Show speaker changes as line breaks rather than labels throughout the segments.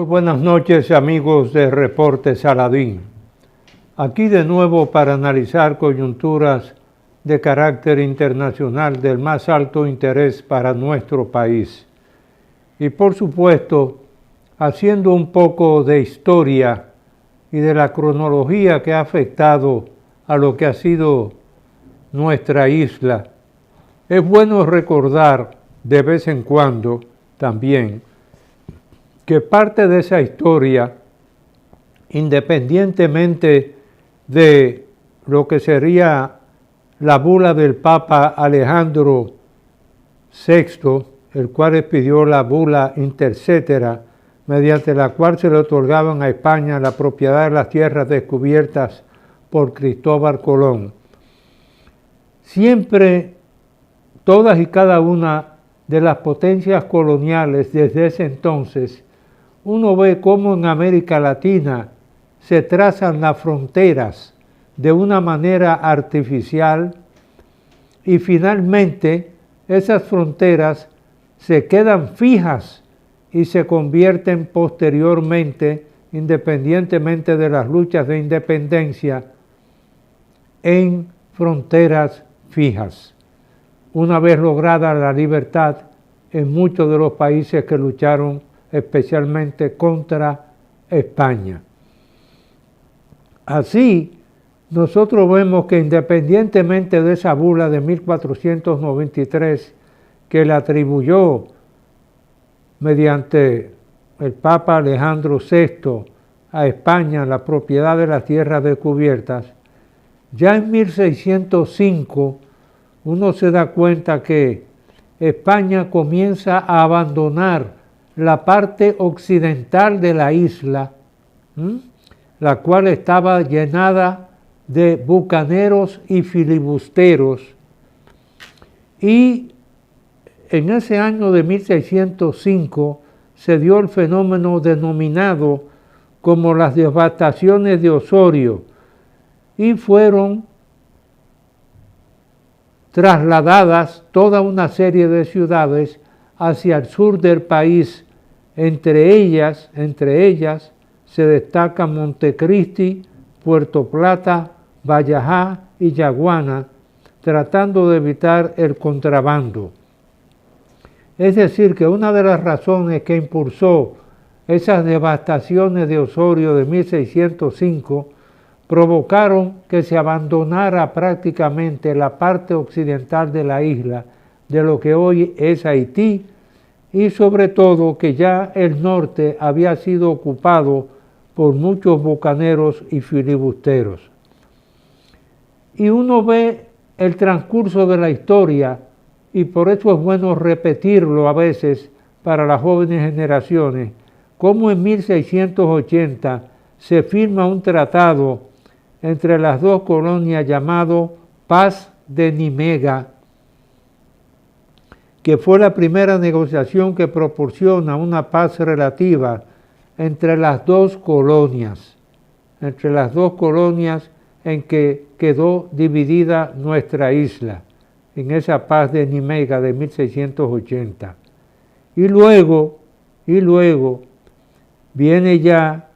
Muy buenas noches, amigos de Reporte Saladín. Aquí de nuevo para analizar coyunturas de carácter internacional del más alto interés para nuestro país. Y por supuesto, haciendo un poco de historia y de la cronología que ha afectado a lo que ha sido nuestra isla. Es bueno recordar de vez en cuando también que parte de esa historia, independientemente de lo que sería la bula del Papa Alejandro VI, el cual expidió la bula intercetera, mediante la cual se le otorgaban a España la propiedad de las tierras descubiertas por Cristóbal Colón. Siempre, todas y cada una de las potencias coloniales desde ese entonces, uno ve cómo en América Latina se trazan las fronteras de una manera artificial y finalmente esas fronteras se quedan fijas y se convierten posteriormente, independientemente de las luchas de independencia, en fronteras fijas. Una vez lograda la libertad en muchos de los países que lucharon especialmente contra España. Así, nosotros vemos que independientemente de esa bula de 1493 que le atribuyó mediante el Papa Alejandro VI a España la propiedad de las tierras descubiertas, ya en 1605 uno se da cuenta que España comienza a abandonar la parte occidental de la isla, la cual estaba llenada de bucaneros y filibusteros, y en ese año de 1605 se dio el fenómeno denominado como las devastaciones de Osorio, y fueron trasladadas toda una serie de ciudades hacia el sur del país. Entre ellas se destacan Montecristi, Puerto Plata, Vallajá y Yaguana, tratando de evitar el contrabando. Es decir, que una de las razones que impulsó esas devastaciones de Osorio de 1605 provocaron que se abandonara prácticamente la parte occidental de la isla, de lo que hoy es Haití, y sobre todo que ya el norte había sido ocupado por muchos bucaneros y filibusteros. Y uno ve el transcurso de la historia, y por eso es bueno repetirlo a veces para las jóvenes generaciones, cómo en 1680 se firma un tratado entre las dos colonias llamado Paz de Nimega, que fue la primera negociación que proporciona una paz relativa entre las dos colonias en que quedó dividida nuestra isla, en esa paz de Nimega de 1680. Y luego viene ya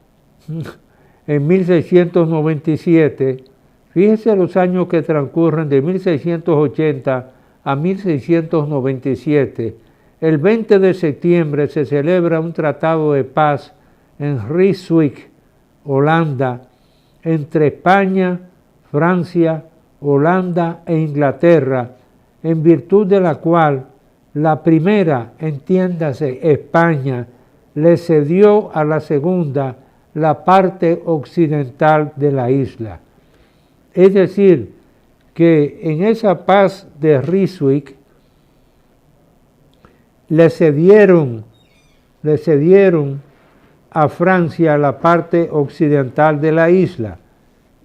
en 1697, fíjese los años que transcurren de 1680 a 1697, el 20 de septiembre se celebra un tratado de paz en Rijswijk, Holanda, entre España, Francia, Holanda e Inglaterra, en virtud de la cual la primera, entiéndase, España, le cedió a la segunda la parte occidental de la isla. Es decir, que en esa paz de Rijswijk le cedieron a Francia la parte occidental de la isla.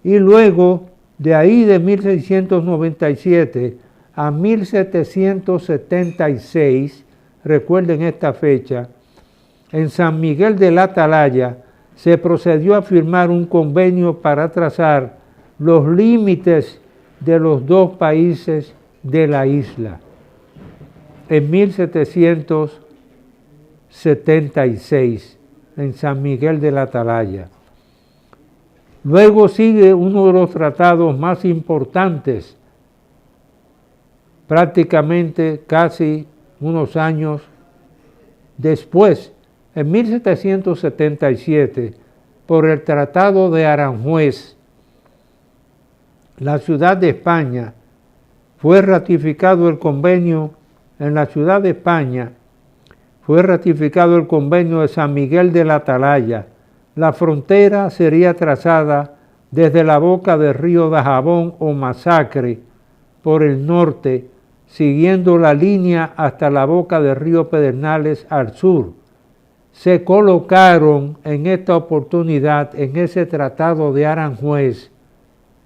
Y luego, de ahí de 1697 a 1776, recuerden esta fecha, en San Miguel de la Atalaya se procedió a firmar un convenio para trazar los límites de los dos países de la isla. En 1776 en San Miguel de la Atalaya. Luego sigue uno de los tratados más importantes, prácticamente casi unos años después, en 1777, por el Tratado de Aranjuez, la ciudad de España, fue ratificado el convenio en la ciudad de España, fue ratificado el convenio de San Miguel de la Atalaya. La frontera sería trazada desde la boca del río Dajabón o Masacre por el norte, siguiendo la línea hasta la boca del río Pedernales al sur. Se colocaron en esta oportunidad, en ese tratado de Aranjuez,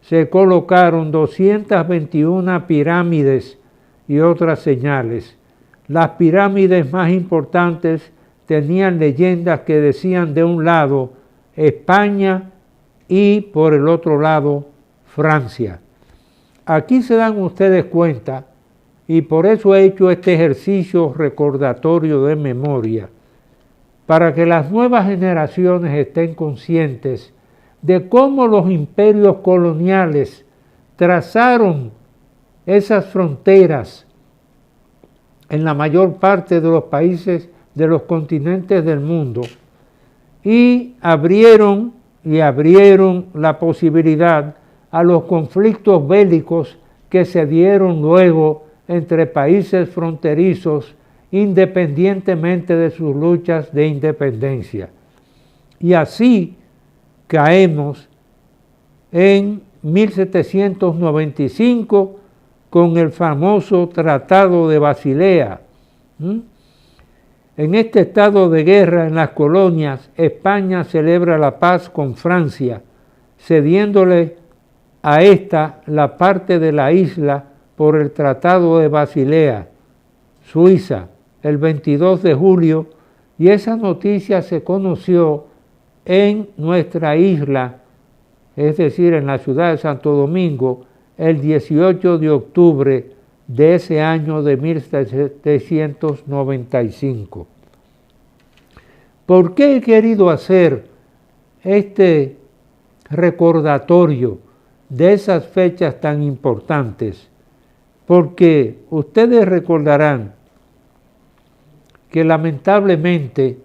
se colocaron 221 pirámides y otras señales. Las pirámides más importantes tenían leyendas que decían de un lado España y por el otro lado Francia. Aquí se dan ustedes cuenta, y por eso he hecho este ejercicio recordatorio de memoria, para que las nuevas generaciones estén conscientes de cómo los imperios coloniales trazaron esas fronteras en la mayor parte de los países de los continentes del mundo y abrieron la posibilidad a los conflictos bélicos que se dieron luego entre países fronterizos independientemente de sus luchas de independencia. Y así caemos en 1795 con el famoso Tratado de Basilea. En este estado de guerra en las colonias, España celebra la paz con Francia, cediéndole a esta la parte de la isla por el Tratado de Basilea, Suiza, el 22 de julio, y esa noticia se conoció en nuestra isla, es decir, en la ciudad de Santo Domingo, el 18 de octubre de ese año de 1795. ¿Por qué he querido hacer este recordatorio de esas fechas tan importantes? Porque ustedes recordarán que lamentablemente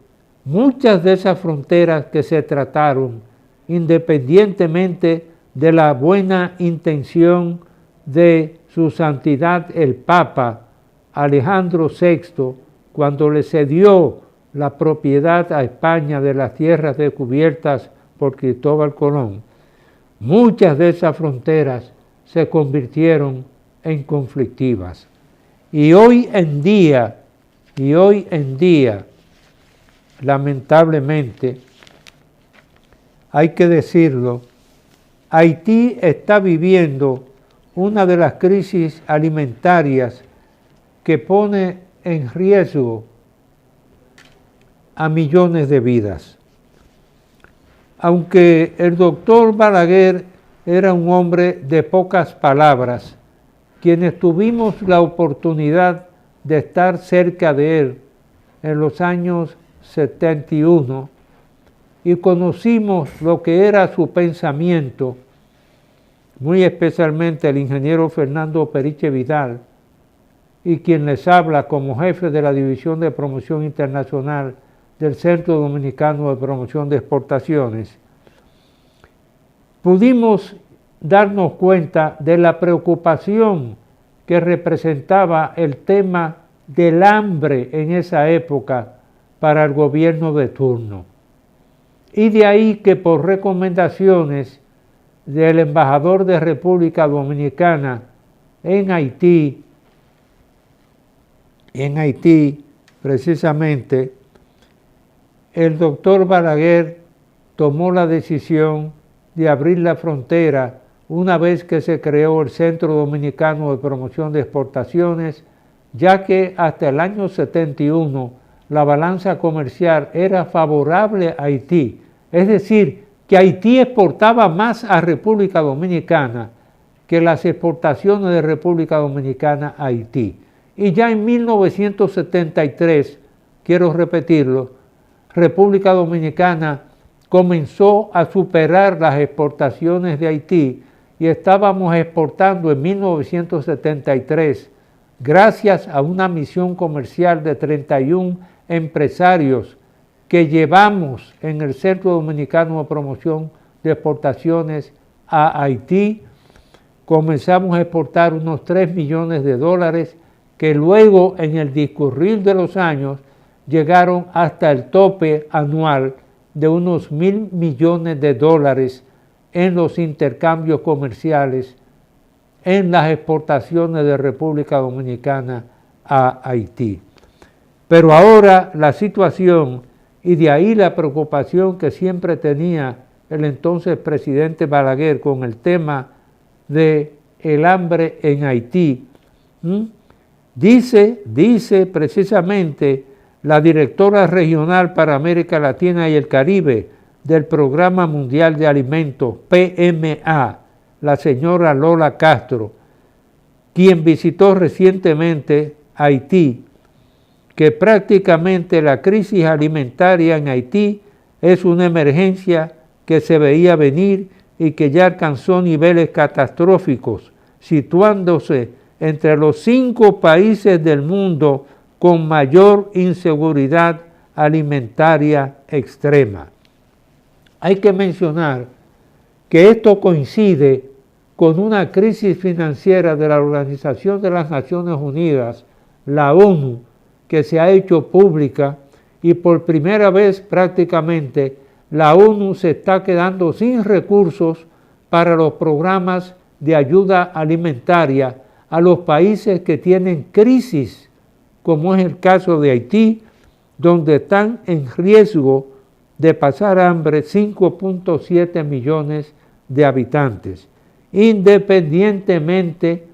muchas de esas fronteras que se trataron, independientemente de la buena intención de su santidad el Papa Alejandro VI, cuando le cedió la propiedad a España de las tierras descubiertas por Cristóbal Colón, muchas de esas fronteras se convirtieron en conflictivas. Y hoy en día, lamentablemente, hay que decirlo, Haití está viviendo una de las crisis alimentarias que pone en riesgo a millones de vidas. Aunque el doctor Balaguer era un hombre de pocas palabras, quienes tuvimos la oportunidad de estar cerca de él en los años 71 y conocimos lo que era su pensamiento, muy especialmente el ingeniero Fernando Periche Vidal, y quien les habla como jefe de la División de Promoción Internacional del Centro Dominicano de Promoción de Exportaciones, pudimos darnos cuenta de la preocupación que representaba el tema del hambre en esa época para el gobierno de turno. Y de ahí que por recomendaciones del embajador de República Dominicana en Haití precisamente, el doctor Balaguer tomó la decisión de abrir la frontera una vez que se creó el Centro Dominicano de Promoción de Exportaciones, ya que hasta el año 71 la balanza comercial era favorable a Haití, es decir, que Haití exportaba más a República Dominicana que las exportaciones de República Dominicana a Haití. Y ya en 1973, quiero repetirlo, República Dominicana comenzó a superar las exportaciones de Haití y estábamos exportando en 1973, gracias a una misión comercial de 31 empresarios que llevamos en el Centro Dominicano de Promoción de Exportaciones a Haití. Comenzamos a exportar unos 3 millones de dólares que luego en el discurrir de los años llegaron hasta el tope anual de unos 1.000 millones de dólares en los intercambios comerciales, en las exportaciones de República Dominicana a Haití. Pero ahora la situación, y de ahí la preocupación que siempre tenía el entonces presidente Balaguer con el tema del hambre en Haití, dice precisamente la directora regional para América Latina y el Caribe del Programa Mundial de Alimentos, PMA, la señora Lola Castro, quien visitó recientemente Haití, que prácticamente la crisis alimentaria en Haití es una emergencia que se veía venir y que ya alcanzó niveles catastróficos, situándose entre los 5 países del mundo con mayor inseguridad alimentaria extrema. Hay que mencionar que esto coincide con una crisis financiera de la Organización de las Naciones Unidas, la ONU, que se ha hecho pública, y por primera vez prácticamente la ONU se está quedando sin recursos para los programas de ayuda alimentaria a los países que tienen crisis, como es el caso de Haití, donde están en riesgo de pasar hambre 5.7 millones de habitantes, independientemente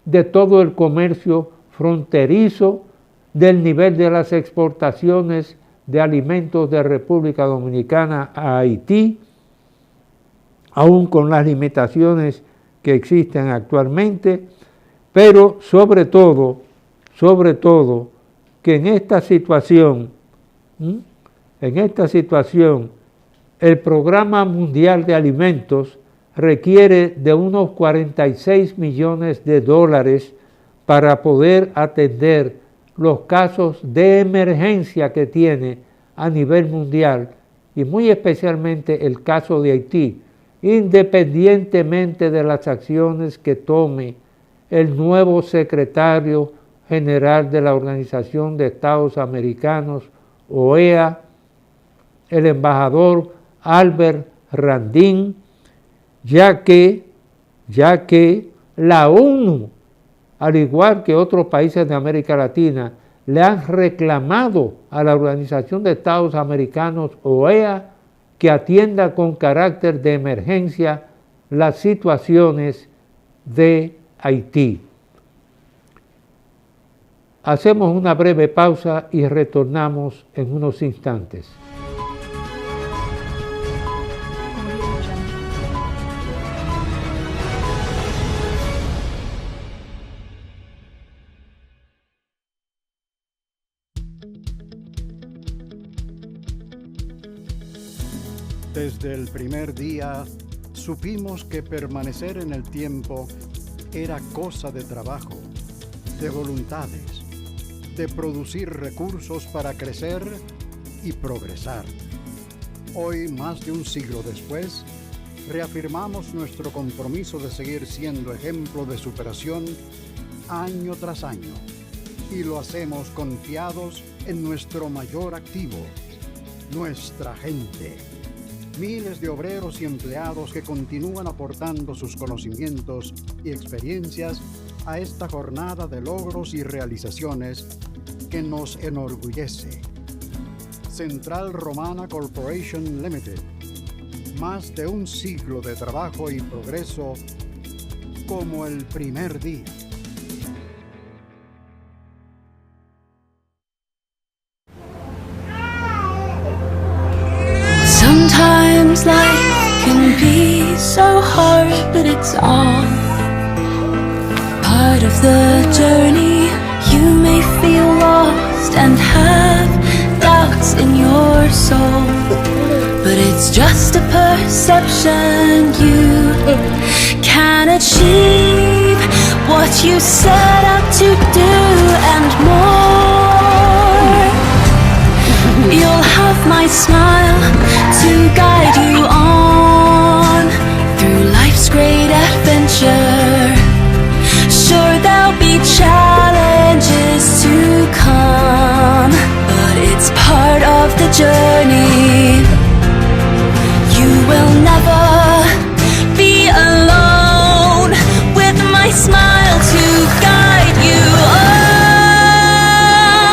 de todo el comercio fronterizo, del nivel de las exportaciones de alimentos de República Dominicana a Haití, aún con las limitaciones que existen actualmente, pero sobre todo, que en esta situación, el Programa Mundial de Alimentos requiere de unos 46 millones de dólares para poder atender los casos de emergencia que tiene a nivel mundial y muy especialmente el caso de Haití, independientemente de las acciones que tome el nuevo secretario general de la Organización de Estados Americanos, OEA, el embajador Albert Randin, ya que la ONU, al igual que otros países de América Latina, le han reclamado a la Organización de Estados Americanos, OEA, que atienda con carácter de emergencia las situaciones de Haití. Hacemos una breve pausa y retornamos en unos instantes.
Desde el primer día supimos que permanecer en el tiempo era cosa de trabajo, de voluntades, de producir recursos para crecer y progresar. Hoy, más de un siglo después, reafirmamos nuestro compromiso de seguir siendo ejemplo de superación año tras año, y lo hacemos confiados en nuestro mayor activo, nuestra gente. Miles de obreros y empleados que continúan aportando sus conocimientos y experiencias a esta jornada de logros y realizaciones que nos enorgullece. Central Romana Corporation Limited. Más de un siglo de trabajo y progreso como el primer día.
Sometimes life can be so hard, but it's all part of the journey. You may feel lost and have doubts lives in your soul. But it's just a perception. You can achieve what you set out to do and more. You'll have my smile to guide you on through life's great adventure. Sure, there'll be challenges to come, but it's part of the journey. You will never be alone with my smile to guide you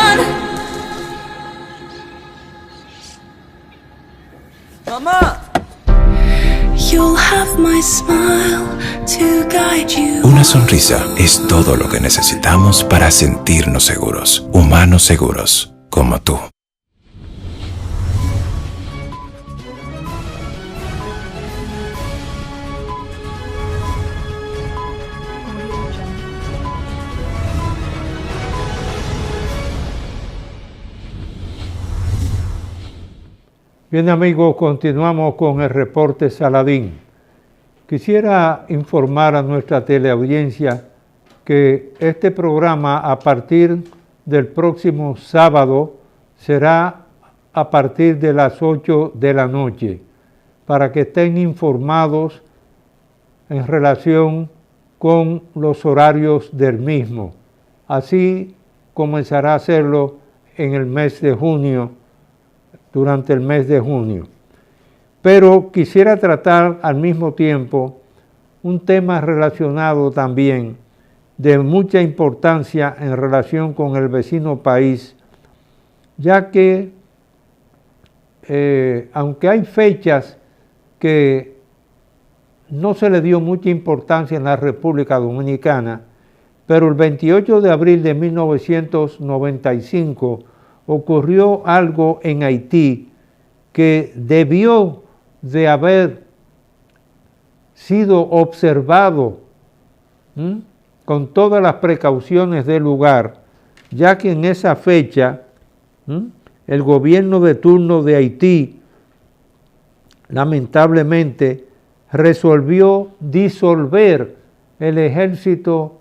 on. Mamá! You'll have my smile to guide you.
Una sonrisa es todo lo que necesitamos para sentirnos seguros, humanos seguros, como tú.
Bien amigos, continuamos con el reporte Saladín. Quisiera informar a nuestra teleaudiencia que este programa a partir del próximo sábado será a partir de las 8 de la noche, para que estén informados en relación con los horarios del mismo. Así comenzará a hacerlo en el mes de junio, durante el mes de junio. Pero quisiera tratar al mismo tiempo un tema relacionado también de mucha importancia en relación con el vecino país, ya que aunque hay fechas que no se le dio mucha importancia en la República Dominicana, pero el 28 de abril de 1995 ocurrió algo en Haití que debió de haber sido observado con todas las precauciones del lugar, ya que en esa fecha el gobierno de turno de Haití lamentablemente resolvió disolver el ejército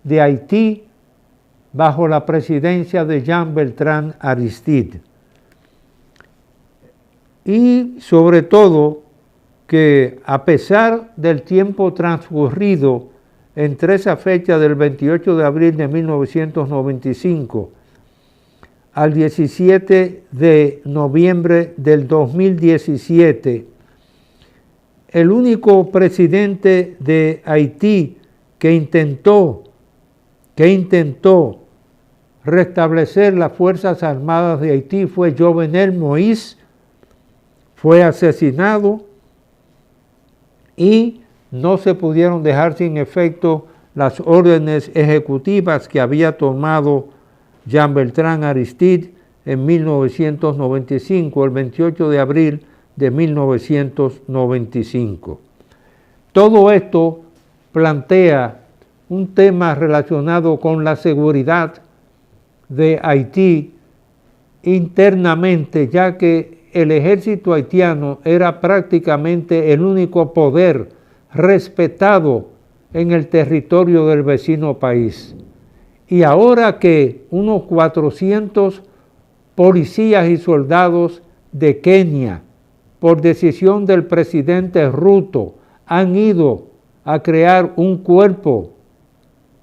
de Haití bajo la presidencia de Jean Bertrand Aristide. Y sobre todo que a pesar del tiempo transcurrido entre esa fecha del 28 de abril de 1995 al 17 de noviembre del 2017, el único presidente de Haití que intentó restablecer las Fuerzas Armadas de Haití fue Jovenel Moïse. Fue asesinado y no se pudieron dejar sin efecto las órdenes ejecutivas que había tomado Jean Bertrand Aristide en 1995, el 28 de abril de 1995. Todo esto plantea un tema relacionado con la seguridad de Haití internamente, ya que el ejército haitiano era prácticamente el único poder respetado en el territorio del vecino país. Y ahora que unos 400 policías y soldados de Kenia, por decisión del presidente Ruto, han ido a crear un cuerpo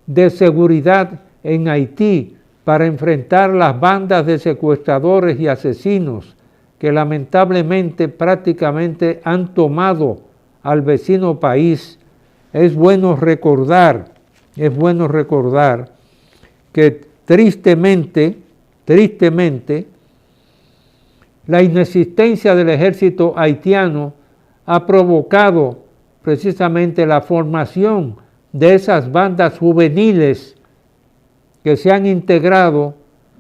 de seguridad en Haití para enfrentar las bandas de secuestradores y asesinos que lamentablemente prácticamente han tomado al vecino país. Es bueno recordar que tristemente, la inexistencia del ejército haitiano ha provocado precisamente la formación de esas bandas juveniles que se han integrado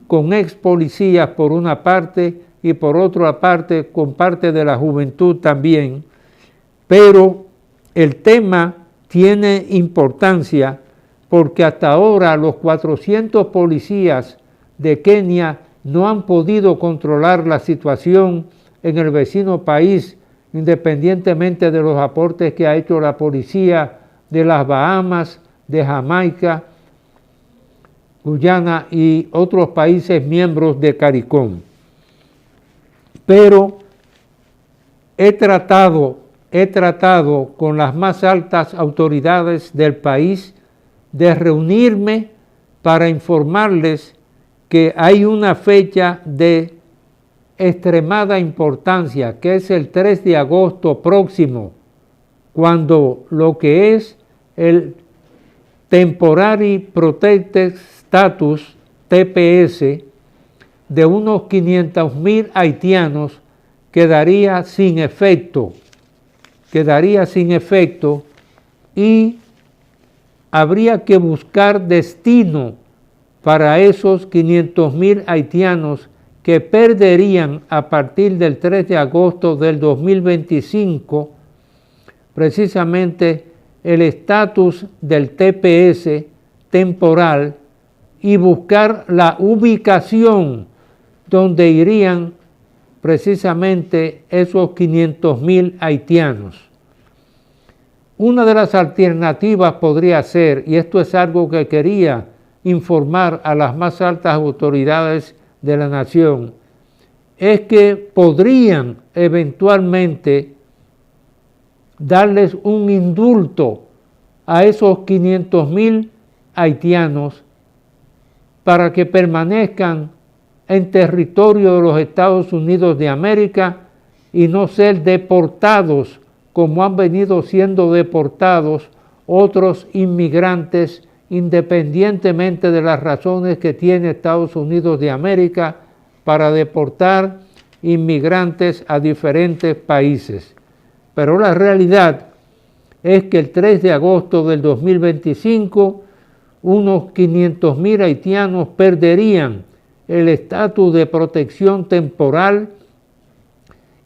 con ex policías por una parte y por otra parte con parte de la juventud también. Pero el tema tiene importancia porque hasta ahora los 400 policías de Kenia no han podido controlar la situación en el vecino país, independientemente de los aportes que ha hecho la policía de las Bahamas, de Jamaica, Guyana y otros países miembros de CARICOM. Pero he tratado con las más altas autoridades del país de reunirme para informarles que hay una fecha de extremada importancia, que es el 3 de agosto próximo, cuando lo que es el Temporary Protected Status, TPS, de unos 500,000 haitianos quedaría sin efecto, y habría que buscar destino para esos 500,000 haitianos que perderían a partir del 3 de agosto del 2025 precisamente el estatus del TPS temporal y buscar la ubicación donde irían precisamente esos 500,000 haitianos. Una de las alternativas podría ser, y esto es algo que quería informar a las más altas autoridades de la nación, es que podrían eventualmente darles un indulto a esos 500,000 haitianos para que permanezcan en territorio de los Estados Unidos de América y no ser deportados como han venido siendo deportados otros inmigrantes, independientemente de las razones que tiene Estados Unidos de América para deportar inmigrantes a diferentes países. Pero la realidad es que el 3 de agosto del 2025, unos 500,000 haitianos perderían el estatus de protección temporal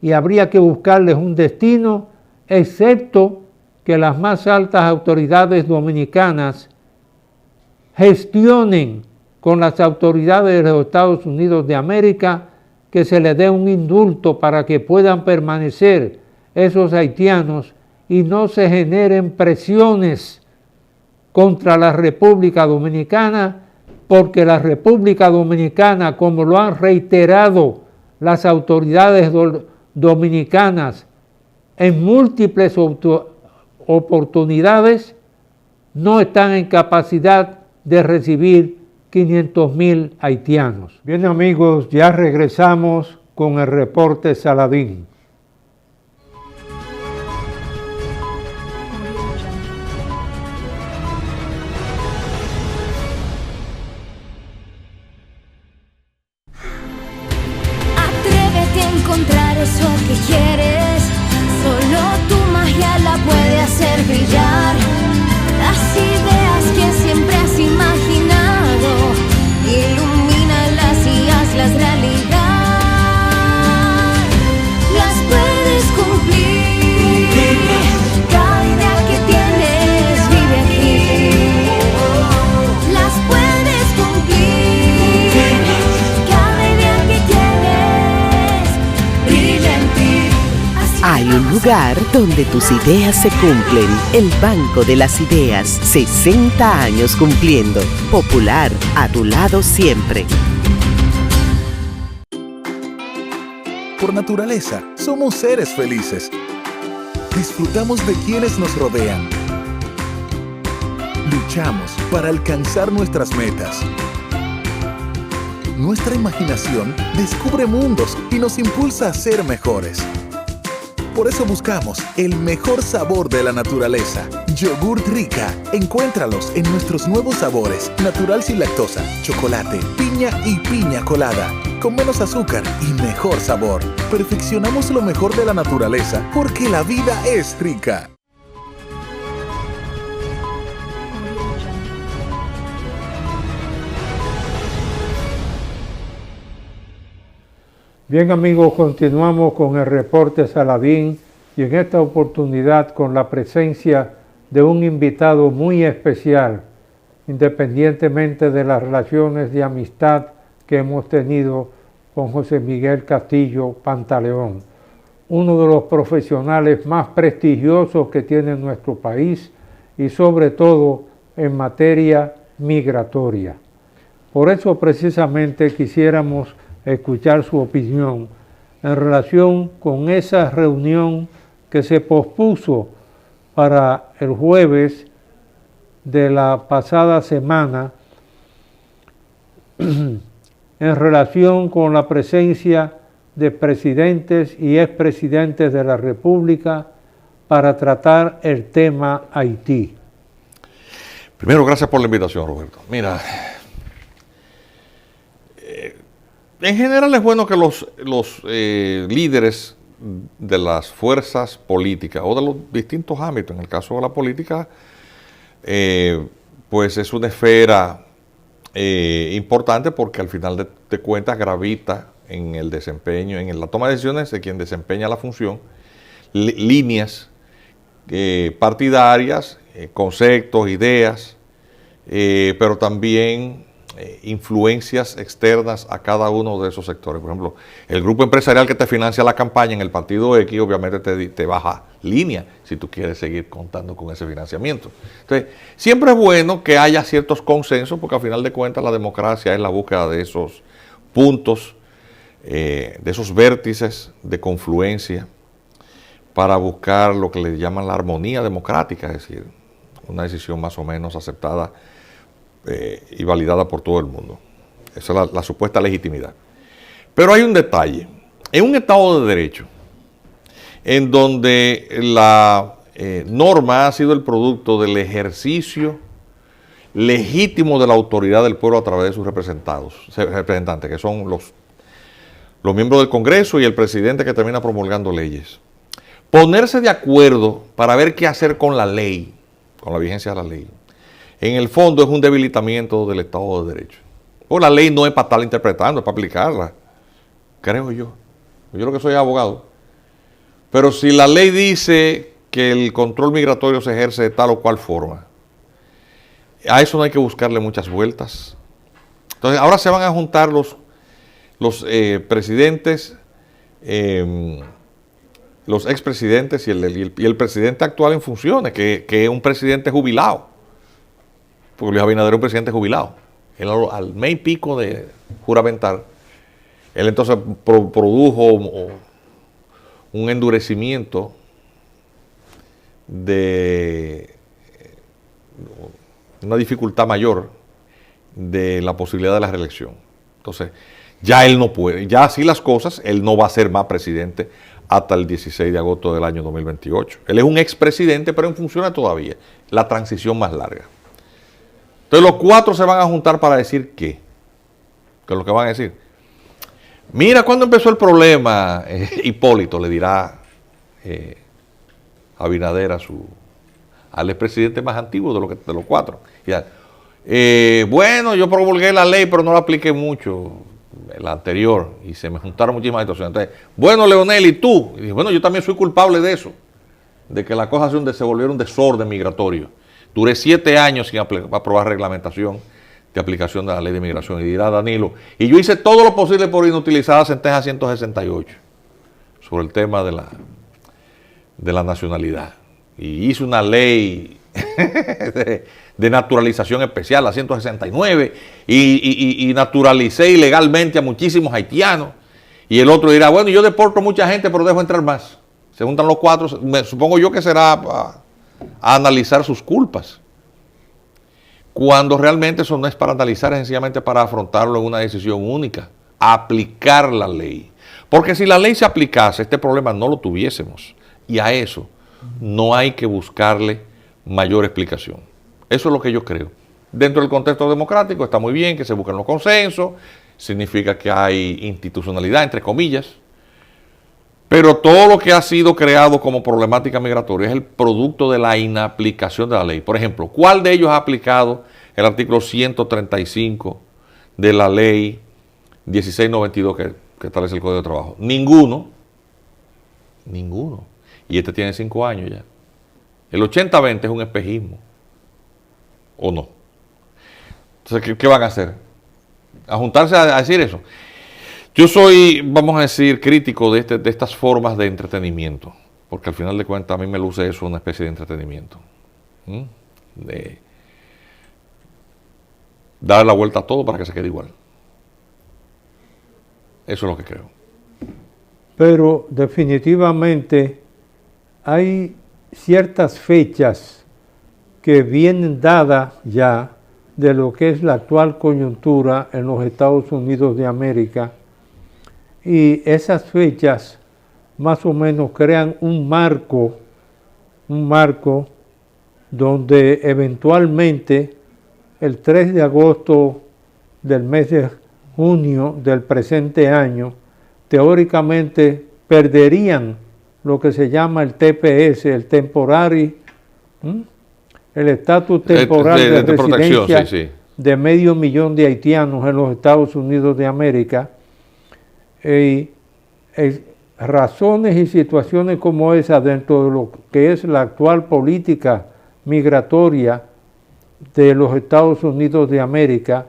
y habría que buscarles un destino, excepto que las más altas autoridades dominicanas gestionen con las autoridades de los Estados Unidos de América que se les dé un indulto para que puedan permanecer esos haitianos y no se generen presiones contra la República Dominicana, porque la República Dominicana, como lo han reiterado las autoridades dominicanas en múltiples oportunidades, no están en capacidad de recibir 500,000 haitianos. Bien amigos, ya regresamos con el reporte Saladín.
Atrévete a encontrar eso que quieres. Solo tu magia la puede hacer brillar. Las ideas que siempre has imaginado, ilumínalas y hazlas realidad. Las puedes cumplir. Cada idea que tienes vive aquí. Las puedes cumplir. Cada idea que tienes brilla en ti.
Hay un lugar donde tus ideas se cumplen. El Banco de las Ideas, 60 años cumpliendo. Popular, a tu lado siempre.
Por naturaleza, somos seres felices. Disfrutamos de quienes nos rodean. Luchamos para alcanzar nuestras metas. Nuestra imaginación descubre mundos y nos impulsa a ser mejores. Por eso buscamos el mejor sabor de la naturaleza. Yogurt Rica. Encuéntralos en nuestros nuevos sabores. Natural sin lactosa, chocolate, piña y piña colada. Con menos azúcar y mejor sabor. Perfeccionamos lo mejor de la naturaleza porque la vida es rica.
Bien amigos, continuamos con el reporte Saladín y en esta oportunidad con la presencia de un invitado muy especial, independientemente de las relaciones de amistad que hemos tenido con José Miguel Castillo Pantaleón, uno de los profesionales más prestigiosos que tiene nuestro país y sobre todo en materia migratoria. Por eso precisamente quisiéramos escuchar su opinión en relación con esa reunión que se pospuso para el jueves de la pasada semana en relación con la presencia de presidentes y expresidentes de la República para tratar el tema Haití.
Primero, gracias por la invitación, Roberto. Mira, en general es bueno que los líderes de las fuerzas políticas o de los distintos ámbitos, en el caso de la política, pues es una esfera importante porque al final de cuentas gravita en el desempeño, en la toma de decisiones de quien desempeña la función, líneas partidarias, conceptos, ideas, pero también influencias externas a cada uno de esos sectores. Por ejemplo, el grupo empresarial que te financia la campaña en el partido X, obviamente te baja línea si tú quieres seguir contando con ese financiamiento. Entonces, siempre es bueno que haya ciertos consensos, porque al final de cuentas la democracia es la búsqueda de esos puntos, de esos vértices de confluencia para buscar lo que le llaman la armonía democrática, es decir, una decisión más o menos aceptada y validada por todo el mundo. Esa es la supuesta legitimidad. Pero hay un detalle. En un Estado de Derecho, en donde la norma ha sido el producto del ejercicio legítimo de la autoridad del pueblo a través de sus representantes, que son los miembros del Congreso y el presidente que termina promulgando leyes. Ponerse de acuerdo para ver qué hacer con la ley, con la vigencia de la ley, en el fondo es un debilitamiento del Estado de Derecho. Pues la ley no es para estarla interpretando, es para aplicarla, creo yo. Yo lo que soy abogado. Pero si la ley dice que el control migratorio se ejerce de tal o cual forma, a eso no hay que buscarle muchas vueltas. Entonces, ahora se van a juntar los presidentes, los expresidentes y el presidente actual en funciones, que es un presidente jubilado. Porque Luis Abinader era un presidente jubilado. Él, al mes y pico de juramentar, él entonces produjo un endurecimiento de una dificultad mayor de la posibilidad de la reelección. Entonces, ya él no puede, ya así las cosas, él no va a ser más presidente hasta el 16 de agosto del año 2028. Él es un expresidente, pero en funciones todavía. La transición más larga. Entonces los cuatro se van a juntar para decir ¿qué? ¿Qué es lo que van a decir? Mira, ¿cuándo empezó el problema? Hipólito le dirá Abinader al expresidente más antiguo de los cuatro. Ya, bueno, yo promulgué la ley, pero no la apliqué mucho, la anterior, y se me juntaron muchísimas situaciones. Entonces, bueno, Leonel, ¿y tú? Y dije, bueno, yo también soy culpable de eso, de que las cosas se volvieron un desorden migratorio. Duré 7 años sin aprobar reglamentación de aplicación de la ley de migración. Y dirá Danilo, y yo hice todo lo posible por inutilizar la sentencia 168 sobre el tema de la nacionalidad. Y hice una ley de naturalización especial, la 169, y naturalicé ilegalmente a muchísimos haitianos. Y el otro dirá, bueno, yo deporto mucha gente, pero dejo entrar más. Se juntan los cuatro, supongo yo que será a analizar sus culpas, cuando realmente eso no es para analizar, es sencillamente para afrontarlo en una decisión única, aplicar la ley. Porque si la ley se aplicase, este problema no lo tuviésemos, y a eso no hay que buscarle mayor explicación. Eso es lo que yo creo. Dentro del contexto democrático está muy bien que se busquen los consensos, significa que hay institucionalidad, entre comillas, pero todo lo que ha sido creado como problemática migratoria es el producto de la inaplicación de la ley. Por ejemplo, ¿cuál de ellos ha aplicado el artículo 135 de la ley 1692 que establece el Código de Trabajo? Ninguno. Ninguno. Y este tiene 5 años ya. El 80-20 es un espejismo. ¿O no? Entonces, ¿qué van a hacer? a juntarse a decir eso. Yo soy, vamos a decir, crítico de estas formas de entretenimiento, porque al final de cuentas a mí me luce eso una especie de entretenimiento. De dar la vuelta a todo para que se quede igual. Eso es lo que creo.
Pero definitivamente hay ciertas fechas que vienen dadas ya de lo que es la actual coyuntura en los Estados Unidos de América, y esas fechas más o menos crean un marco donde eventualmente el 3 de agosto del mes de junio del presente año, teóricamente perderían lo que se llama el TPS, el estatus temporal de residencia de 500,000 de haitianos en los Estados Unidos de América. Razones y situaciones como esa dentro de lo que es la actual política migratoria de los Estados Unidos de América,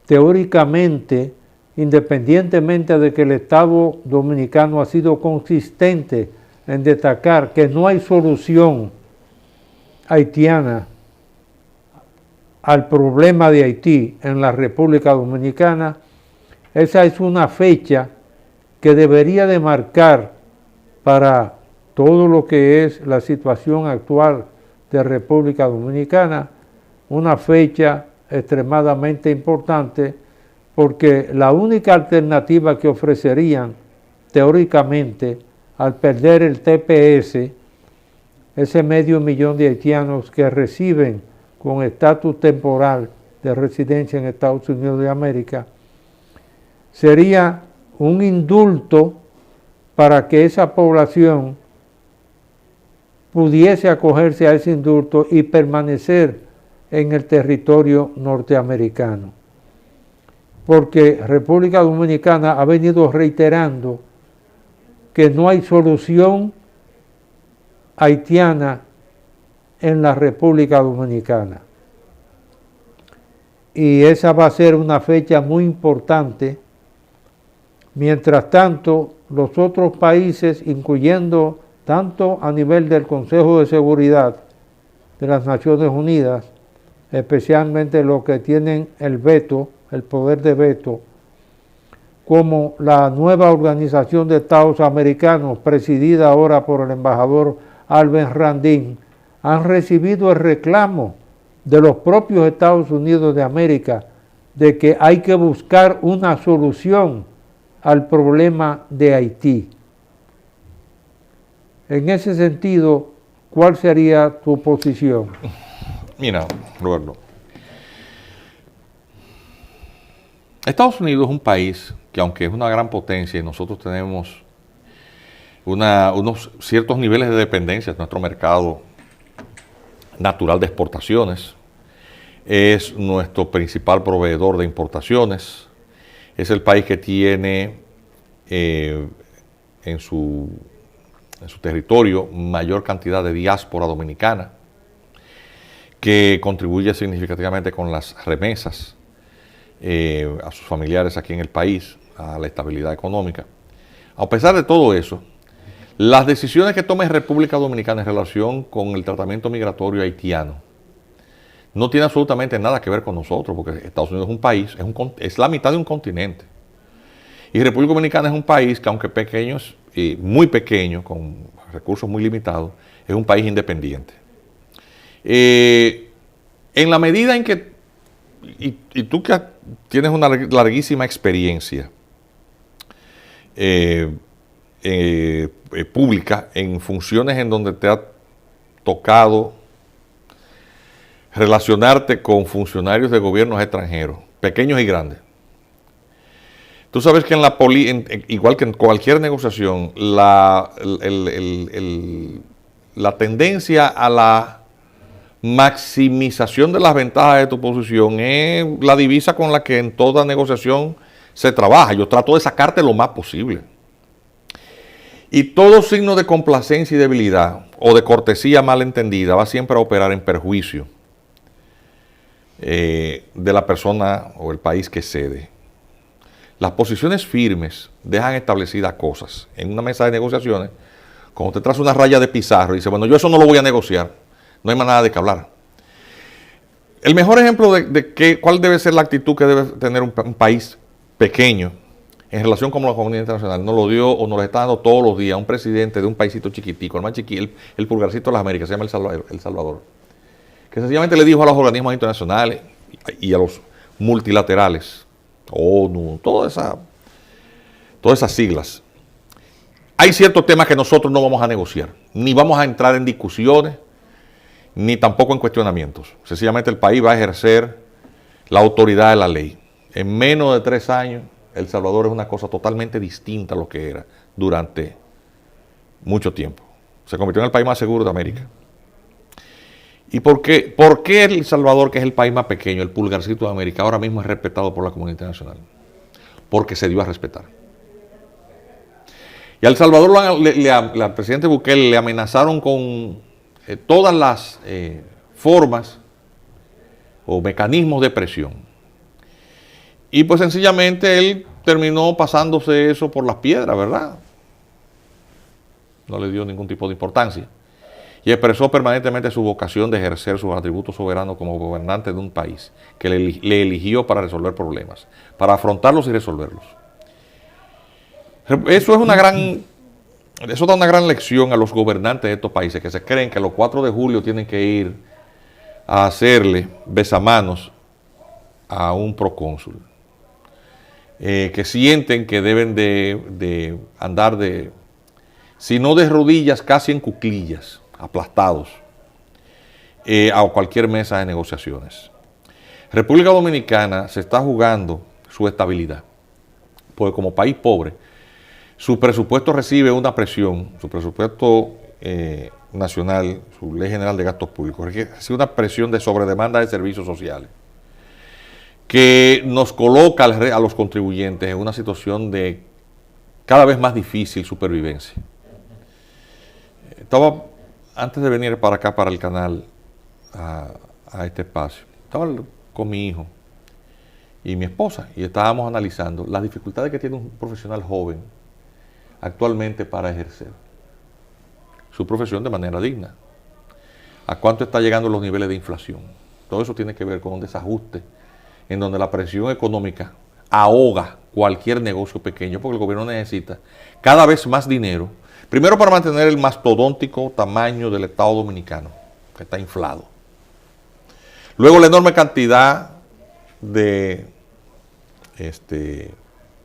teóricamente, independientemente de que el Estado dominicano ha sido consistente en destacar que no hay solución haitiana al problema de Haití en la República Dominicana, esa es una fecha que debería de marcar para todo lo que es la situación actual de República Dominicana, una fecha extremadamente importante, porque la única alternativa que ofrecerían teóricamente al perder el TPS, ese 500,000 de haitianos que reciben con estatus temporal de residencia en Estados Unidos de América, sería un indulto para que esa población pudiese acogerse a ese indulto y permanecer en el territorio norteamericano. Porque República Dominicana ha venido reiterando que no hay solución haitiana en la República Dominicana. Y esa va a ser una fecha muy importante. Mientras tanto, los otros países, incluyendo tanto a nivel del Consejo de Seguridad de las Naciones Unidas, especialmente los que tienen el veto, el poder de veto, como la nueva Organización de Estados Americanos, presidida ahora por el embajador Albert Randin, han recibido el reclamo de los propios Estados Unidos de América de que hay que buscar una solución al problema de Haití. En ese sentido, ¿cuál sería tu posición?
Mira, Roberto, Estados Unidos es un país que, aunque es una gran potencia y nosotros tenemos unos ciertos niveles de dependencia de nuestro mercado natural de exportaciones, es nuestro principal proveedor de importaciones, es el país que tiene en su territorio mayor cantidad de diáspora dominicana, que contribuye significativamente con las remesas a sus familiares aquí en el país, a la estabilidad económica. A pesar de todo eso, las decisiones que tome República Dominicana en relación con el tratamiento migratorio haitiano no tiene absolutamente nada que ver con nosotros, porque Estados Unidos es un país, es la mitad de un continente. Y República Dominicana es un país que, aunque pequeño, muy pequeño, con recursos muy limitados, es un país independiente. En la medida en que, y tú que tienes una larguísima experiencia pública en funciones en donde te ha tocado relacionarte con funcionarios de gobiernos extranjeros, pequeños y grandes. Tú sabes que igual que en cualquier negociación, la tendencia a la maximización de las ventajas de tu posición es la divisa con la que en toda negociación se trabaja. Yo trato de sacarte lo más posible. Y todo signo de complacencia y debilidad o de cortesía mal entendida va siempre a operar en perjuicio de la persona o el país que cede. las posiciones firmes dejan establecidas cosas. En una mesa de negociaciones, cuando te traes una raya de pizarra y dice, bueno, yo eso no lo voy a negociar, no hay más nada de qué hablar. El mejor ejemplo de cuál debe ser la actitud que debe tener un país pequeño en relación con la comunidad internacional, nos lo dio o nos lo está dando todos los días un presidente de un paísito chiquitico, el más chiquito, el pulgarcito de las Américas, se llama El Salvador, que sencillamente le dijo a los organismos internacionales y a los multilaterales, ONU, todas esas siglas, hay ciertos temas que nosotros no vamos a negociar, ni vamos a entrar en discusiones, ni tampoco en cuestionamientos. Sencillamente el país va a ejercer la autoridad de la ley. En menos de 3 años, El Salvador es una cosa totalmente distinta a lo que era durante mucho tiempo. Se convirtió en el país más seguro de América. ¿Y por qué El Salvador, que es el país más pequeño, el pulgarcito de América, ahora mismo es respetado por la comunidad internacional? Porque se dio a respetar. Y a El Salvador, al presidente Bukele le amenazaron con todas las formas o mecanismos de presión. Y pues sencillamente él terminó pasándose eso por las piedras, ¿verdad? No le dio ningún tipo de importancia. Y expresó permanentemente su vocación de ejercer sus atributos soberanos como gobernante de un país que le eligió para resolver problemas, para afrontarlos y resolverlos. Eso da una gran lección a los gobernantes de estos países que se creen que los 4 de julio tienen que ir a hacerle besamanos a un procónsul. Que sienten que deben de andar si no de rodillas, casi en cuclillas, aplastados, a cualquier mesa de negociaciones. República Dominicana se está jugando su estabilidad, porque como país pobre, su presupuesto recibe una presión, su presupuesto nacional, su ley general de gastos públicos, recibe una presión de sobredemanda de servicios sociales, que nos coloca a los contribuyentes en una situación de cada vez más difícil supervivencia. Estaba, antes de venir para acá, para el canal, a este espacio, estaba con mi hijo y mi esposa, y estábamos analizando las dificultades que tiene un profesional joven actualmente para ejercer su profesión de manera digna. ¿A cuánto está llegando los niveles de inflación? Todo eso tiene que ver con un desajuste en donde la presión económica ahoga cualquier negocio pequeño, porque el gobierno necesita cada vez más dinero, primero para mantener el mastodóntico tamaño del Estado Dominicano, que está inflado. Luego la enorme cantidad de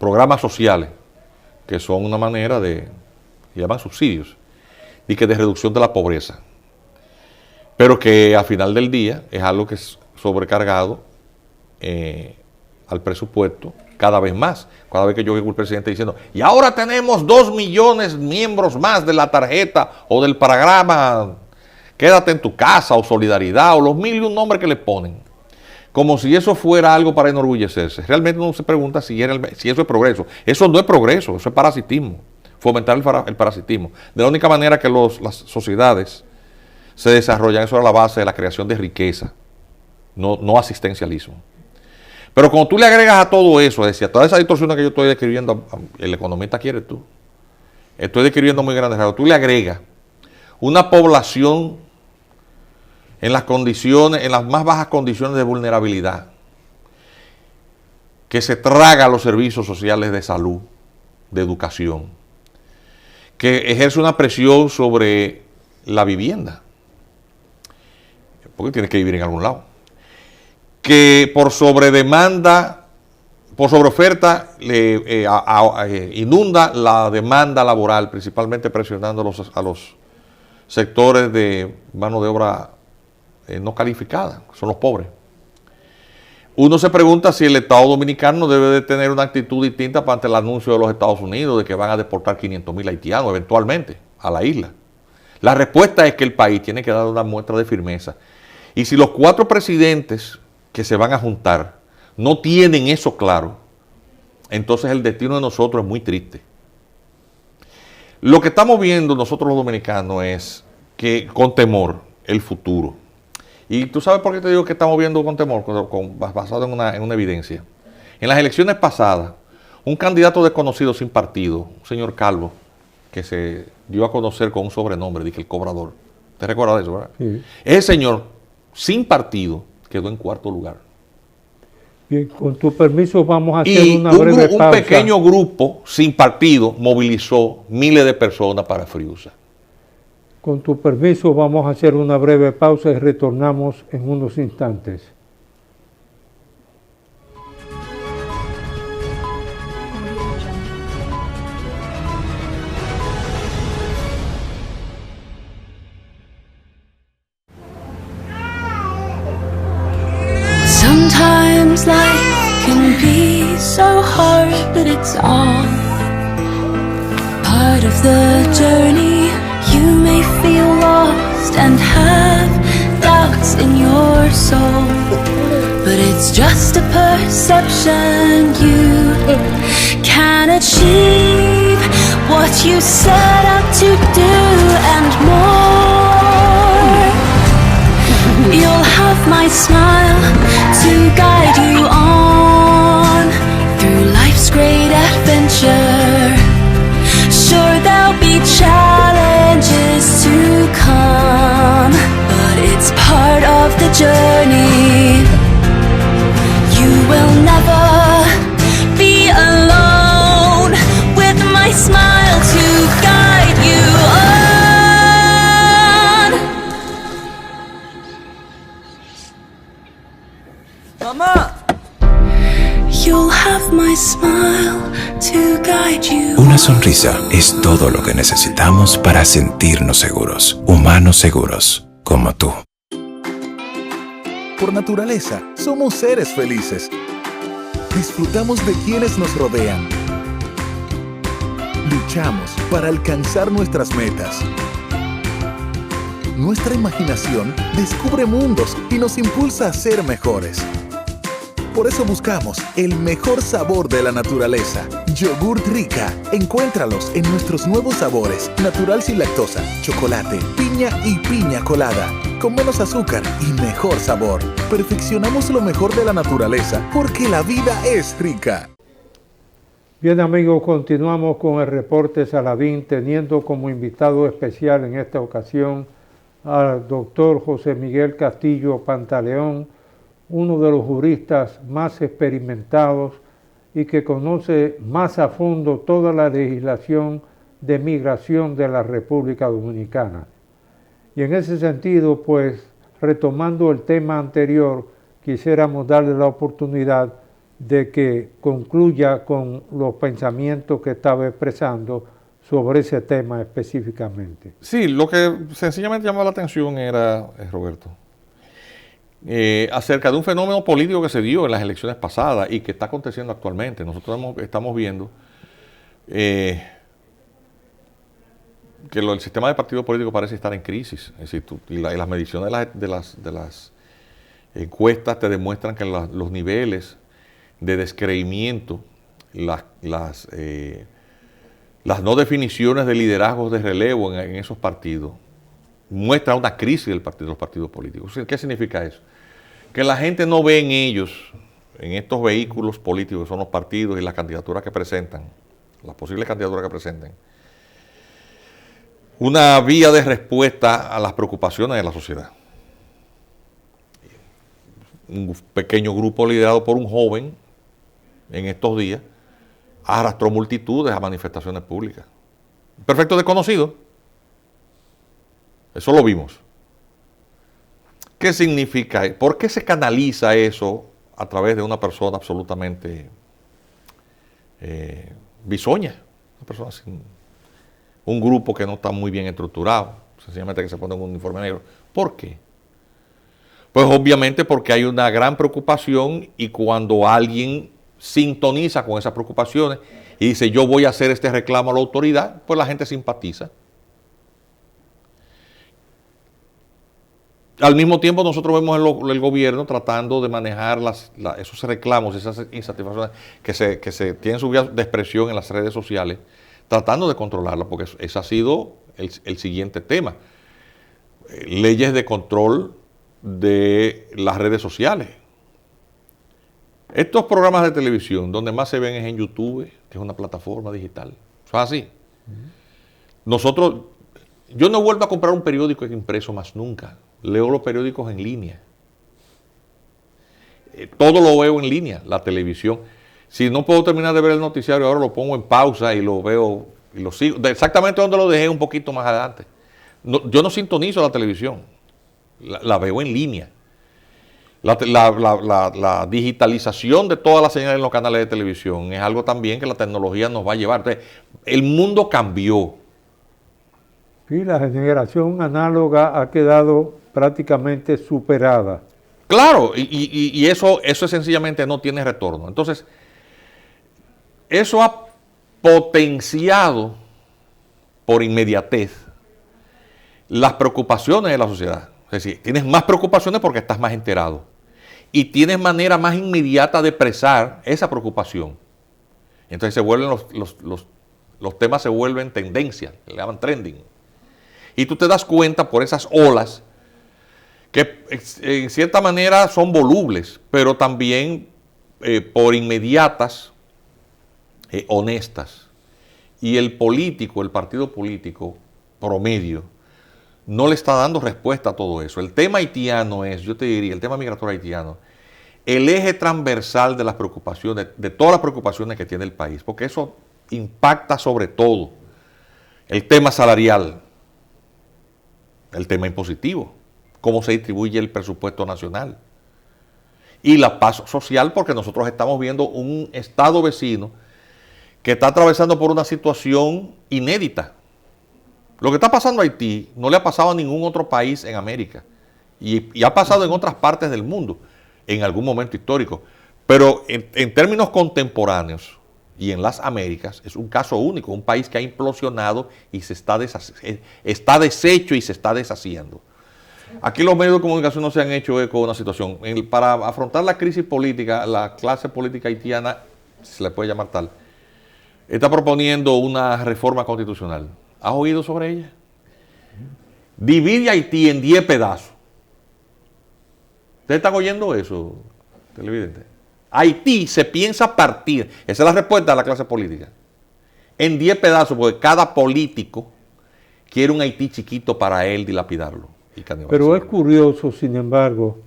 programas sociales, que son una manera se llaman subsidios, y que de reducción de la pobreza, pero que al final del día es algo que es sobrecargado al presupuesto cada vez más. Cada vez que yo oigo al presidente diciendo, y ahora tenemos 2 millones miembros más de la tarjeta o del programa Quédate en tu casa o Solidaridad o los 1001 nombres que le ponen, como si eso fuera algo para enorgullecerse. Realmente uno se pregunta si eso es progreso. Eso no es progreso, eso es parasitismo, fomentar el parasitismo. De la única manera que las sociedades se desarrollan, eso era la base de la creación de riqueza, no asistencialismo. Pero cuando tú le agregas a todo eso, decía, todas esas distorsiones que yo estoy describiendo, el economista quiere tú, estoy describiendo muy grandes rasgos, tú le agregas una población en las más bajas condiciones de vulnerabilidad, que se traga los servicios sociales de salud, de educación, que ejerce una presión sobre la vivienda, porque tienes que vivir en algún lado, que por sobredemanda, por sobreoferta, inunda la demanda laboral, principalmente presionando a los sectores de mano de obra no calificada, que son los pobres. Uno se pregunta si el Estado Dominicano debe de tener una actitud distinta ante el anuncio de los Estados Unidos de que van a deportar 500,000 haitianos eventualmente a la isla. La respuesta es que el país tiene que dar una muestra de firmeza. Y si los 4 presidentes que se van a juntar no tienen eso claro, entonces el destino de nosotros es muy triste. Lo que estamos viendo nosotros los dominicanos es que con temor el futuro. Y tú sabes por qué te digo que estamos viendo con temor, basado en una evidencia. En las elecciones pasadas un candidato desconocido sin partido, un señor calvo, que se dio a conocer con un sobrenombre, dije el cobrador. ¿Te recuerdas de eso, verdad?
Sí.
Ese señor, sin partido, quedó en cuarto lugar.
Bien, con tu permiso vamos a hacer
Y
una breve
un
pausa.
pequeño grupo sin partido movilizó miles de personas para Friusa.
Con tu permiso vamos a hacer una breve pausa y retornamos en unos instantes.
Sometimes life can be so hard, but it's all part of the journey. You may feel lost and have doubts in your soul, but it's just a perception. You can achieve what you set out to do and more. You'll have my smile to guide you on through life's great adventure. Sure, there'll be challenges to come, but it's part of the journey. You will never be alone with my smile to guide you on. You'll have my smile to guide you.
Una sonrisa es todo lo que necesitamos para sentirnos seguros, humanos seguros, como tú.
Por naturaleza, somos seres felices. Disfrutamos de quienes nos rodean. Luchamos para alcanzar nuestras metas. Nuestra imaginación descubre mundos y nos impulsa a ser mejores. Por eso buscamos el mejor sabor de la naturaleza. Yogurt Rica. Encuéntralos en nuestros nuevos sabores. Natural sin lactosa, chocolate, piña y piña colada. Con menos azúcar y mejor sabor. Perfeccionamos lo mejor de la naturaleza porque la vida es rica.
Bien amigos, continuamos con el reporte Saladín, teniendo como invitado especial en esta ocasión al doctor José Miguel Castillo Pantaleón, uno de los juristas más experimentados y que conoce más a fondo toda la legislación de migración de la República Dominicana. Y en ese sentido, pues, retomando el tema anterior, quisiéramos darle la oportunidad de que concluya con los pensamientos que estaba expresando sobre ese tema específicamente.
Sí, lo que sencillamente llamó la atención era, Roberto, acerca de un fenómeno político que se dio en las elecciones pasadas y que está aconteciendo actualmente. Nosotros estamos viendo que el sistema de partidos políticos parece estar en crisis. Es decir, y las mediciones de las encuestas te demuestran que los niveles de descreimiento, las no definiciones de liderazgos de relevo en esos partidos, muestra una crisis de los partidos políticos. ¿Qué significa eso? Que la gente no ve en ellos, en estos vehículos políticos que son los partidos y las candidaturas que presentan, las posibles candidaturas que presenten, una vía de respuesta a las preocupaciones de la sociedad. Un pequeño grupo liderado por un joven en estos días arrastró multitudes a manifestaciones públicas. Perfecto desconocido. Eso lo vimos. ¿Qué significa? ¿Por qué se canaliza eso a través de una persona absolutamente bisoña? Una persona sin un grupo que no está muy bien estructurado, sencillamente que se pone un uniforme negro. ¿Por qué? Pues obviamente porque hay una gran preocupación y cuando alguien sintoniza con esas preocupaciones y dice yo voy a hacer este reclamo a la autoridad, pues la gente simpatiza. Al mismo tiempo nosotros vemos el gobierno tratando de manejar esos reclamos, esas insatisfacciones que se tienen su vía de expresión en las redes sociales, tratando de controlarlas, porque ese ha sido el siguiente tema. Leyes de control de las redes sociales. Estos programas de televisión, donde más se ven es en YouTube, que es una plataforma digital. Eso es así. Yo no vuelvo a comprar un periódico impreso más nunca. Leo los periódicos en línea. Todo lo veo en línea, la televisión. Si no puedo terminar de ver el noticiario, ahora lo pongo en pausa y lo veo y lo sigo. Exactamente donde lo dejé un poquito más adelante. Yo no sintonizo la televisión, la veo en línea. La digitalización de todas las señales en los canales de televisión es algo también que la tecnología nos va a llevar. Entonces, el mundo cambió.
Sí, la generación análoga ha quedado prácticamente superada.
Claro, y eso sencillamente no tiene retorno. Entonces, eso ha potenciado por inmediatez las preocupaciones de la sociedad. Es decir, tienes más preocupaciones porque estás más enterado. Y tienes manera más inmediata de expresar esa preocupación. Entonces se vuelven los temas se vuelven tendencia, le llaman trending. Y tú te das cuenta por esas olas que en cierta manera son volubles, pero también por inmediatas, honestas. Y el partido político promedio, no le está dando respuesta a todo eso. El tema haitiano yo te diría, el tema migratorio haitiano, el eje transversal de las preocupaciones, de todas las preocupaciones que tiene el país, porque eso impacta sobre todo el tema salarial, el tema impositivo, cómo se distribuye el presupuesto nacional y la paz social, porque nosotros estamos viendo un estado vecino que está atravesando por una situación inédita. Lo que está pasando a Haití no le ha pasado a ningún otro país en América y ha pasado en otras partes del mundo en algún momento histórico. Pero en términos contemporáneos y en las Américas es un caso único, un país que ha implosionado y está deshecho y se está deshaciendo. Aquí los medios de comunicación no se han hecho eco de una situación. Para afrontar la crisis política, la clase política haitiana, si se le puede llamar tal, está proponiendo una reforma constitucional. ¿Has oído sobre ella? Divide Haití en 10 pedazos. ¿Ustedes están oyendo eso, televidente? Haití se piensa partir, esa es la respuesta de la clase política, en 10 pedazos, porque cada político quiere un Haití chiquito para él dilapidarlo.
Pero es curioso, sin embargo,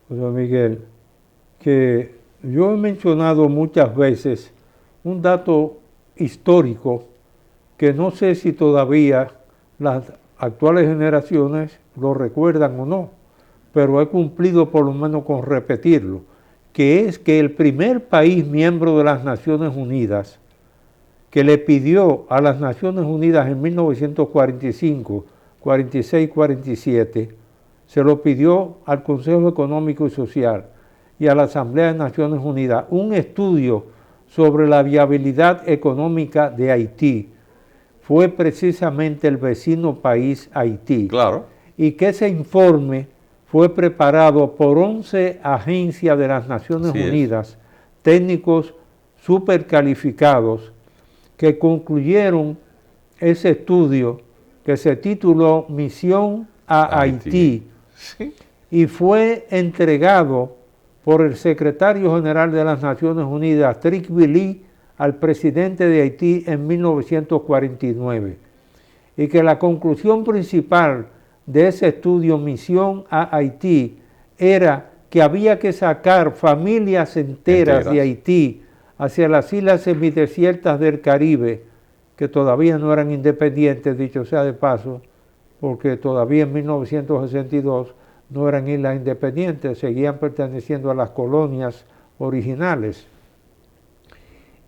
José Miguel, que yo he mencionado muchas veces un dato histórico que no sé si todavía las actuales generaciones lo recuerdan o no, pero he cumplido por lo menos con repetirlo, que es que el primer país miembro de las Naciones Unidas que le pidió a las Naciones Unidas en 1945, 46, 47, se lo pidió al Consejo Económico y Social y a la Asamblea de Naciones Unidas un estudio sobre la viabilidad económica de Haití. Fue precisamente el vecino país Haití.
Claro.
Y que ese informe fue preparado por 11 agencias de las Naciones Unidas, técnicos supercalificados, que concluyeron ese estudio que se tituló Misión a Haití.
Sí.
Y fue entregado por el secretario general de las Naciones Unidas, Tocqueville, al presidente de Haití en 1949, y que la conclusión principal de ese estudio Misión a Haití era que había que sacar familias enteras de Haití hacia las islas semidesiertas del Caribe, que todavía no eran independientes, dicho sea de paso, porque todavía en 1962 no eran islas independientes, seguían perteneciendo a las colonias originales.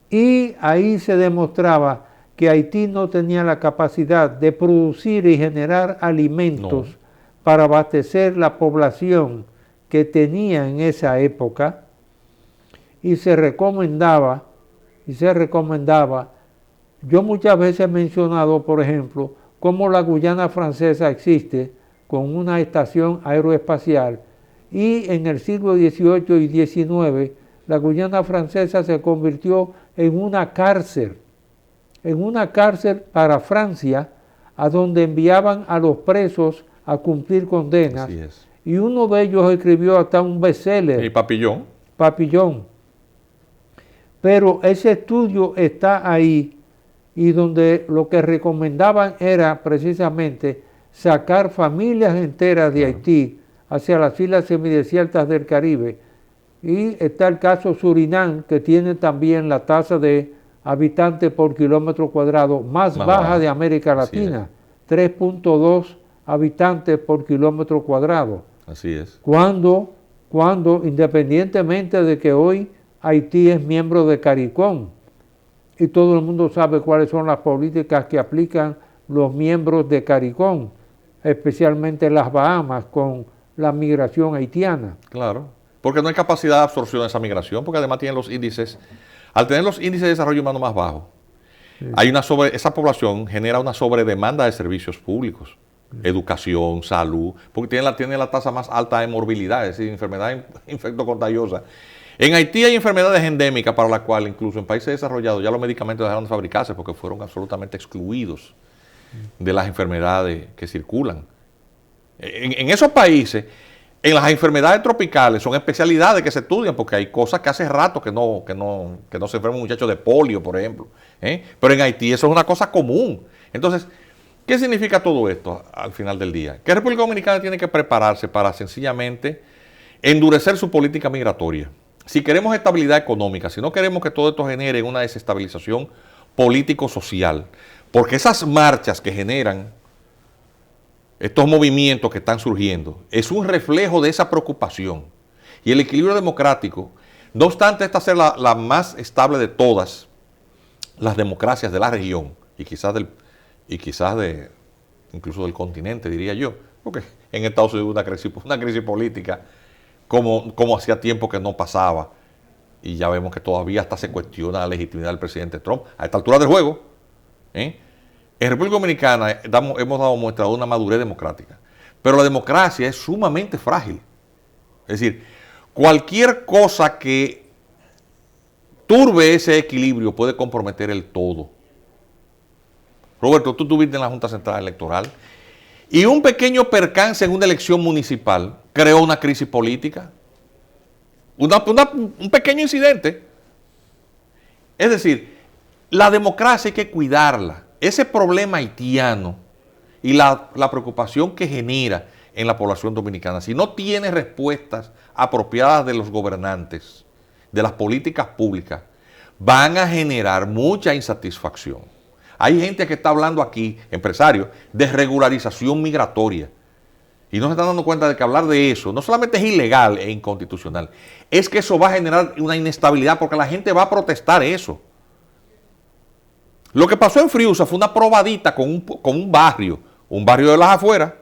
Y ahí se demostraba que Haití no tenía la capacidad de producir y generar alimentos para abastecer la población que tenía en esa época, y se recomendaba, yo muchas veces he mencionado, por ejemplo, cómo la Guyana Francesa existe con una estación aeroespacial, y en el siglo XVIII y XIX la Guyana Francesa se convirtió en una cárcel para Francia, a donde enviaban a los presos a cumplir condenas.
Así es.
Y uno de ellos escribió hasta un bestseller.
Y Papillon.
Papillon, pero ese estudio está ahí y donde lo que recomendaban era precisamente sacar familias enteras de Haití hacia las islas semidesiertas del Caribe. Y está el caso Surinam, que tiene también la tasa de habitantes por kilómetro cuadrado más baja de América Latina, 3.2 habitantes por kilómetro cuadrado.
Así es.
Cuando independientemente de que hoy Haití es miembro de CARICOM, y todo el mundo sabe cuáles son las políticas que aplican los miembros de CARICOM, especialmente las Bahamas, con la migración haitiana.
Claro, porque no hay capacidad de absorción de esa migración, porque además tienen los índices, al tener los índices de desarrollo humano más bajos, hay esa población genera una sobredemanda de servicios públicos, educación, salud, porque tiene la tasa más alta de morbilidad, es decir, enfermedad infectocontagiosa. En Haití hay enfermedades endémicas para las cuales incluso en países desarrollados ya los medicamentos dejaron de fabricarse porque fueron absolutamente excluidos de las enfermedades que circulan. En esos países, en las enfermedades tropicales son especialidades que se estudian porque hay cosas que hace rato que no se enferma un muchacho de polio, por ejemplo. Pero en Haití eso es una cosa común. Entonces, ¿qué significa todo esto al final del día? Que República Dominicana tiene que prepararse para sencillamente endurecer su política migratoria. Si queremos estabilidad económica, si no queremos que todo esto genere una desestabilización político-social, porque esas marchas que generan estos movimientos que están surgiendo es un reflejo de esa preocupación. Y el equilibrio democrático, no obstante esta ser la más estable de todas las democracias de la región y quizás incluso del continente, diría yo, porque en Estados Unidos una crisis política como hacía tiempo que no pasaba, y ya vemos que todavía hasta se cuestiona la legitimidad del presidente Trump a esta altura del juego. En República Dominicana hemos dado muestra de una madurez democrática, pero la democracia es sumamente frágil. Es decir, cualquier cosa que turbe ese equilibrio puede comprometer el todo. Roberto, tú estuviste en la Junta Central Electoral y un pequeño percance en una elección municipal creó una crisis política. Un pequeño incidente. Es decir, la democracia hay que cuidarla. Ese problema haitiano y la preocupación que genera en la población dominicana, si no tiene respuestas apropiadas de los gobernantes, de las políticas públicas, van a generar mucha insatisfacción. Hay gente que está hablando aquí, empresarios, de regularización migratoria. Y no se están dando cuenta de que hablar de eso no solamente es ilegal e inconstitucional, es que eso va a generar una inestabilidad porque la gente va a protestar eso. Lo que pasó en Friusa fue una probadita con un barrio de las afueras,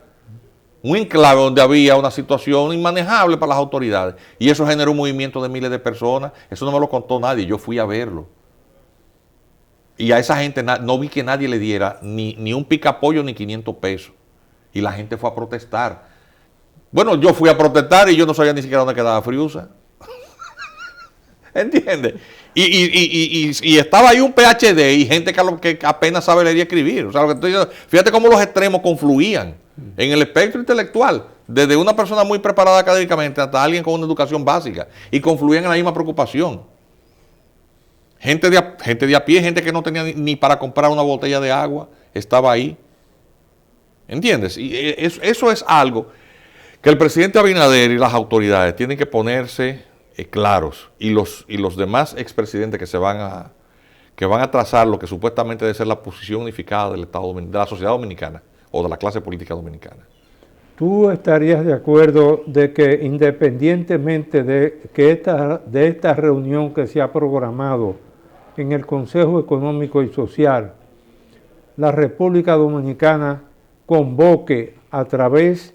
un enclave donde había una situación inmanejable para las autoridades. Y eso generó un movimiento de miles de personas. Eso no me lo contó nadie, yo fui a verlo. Y a esa gente no vi que nadie le diera ni un picapollo ni 500 pesos. Y la gente fue a protestar. Bueno, yo fui a protestar y yo no sabía ni siquiera dónde quedaba Friusa. ¿Entiendes? Y estaba ahí un PhD y gente que apenas sabe leer y escribir. O sea, lo que estoy diciendo, fíjate cómo los extremos confluían en el espectro intelectual, desde una persona muy preparada académicamente hasta alguien con una educación básica, y confluían en la misma preocupación. Gente de a pie, gente que no tenía ni para comprar una botella de agua, estaba ahí. ¿Entiendes? Y eso es algo que el presidente Abinader y las autoridades tienen que ponerse claros, y los demás expresidentes que van a trazar lo que supuestamente debe ser la posición unificada del Estado, de la sociedad dominicana o de la clase política dominicana.
¿Tú estarías de acuerdo de que independientemente de esta reunión que se ha programado en el Consejo Económico y Social, la República Dominicana convoque a través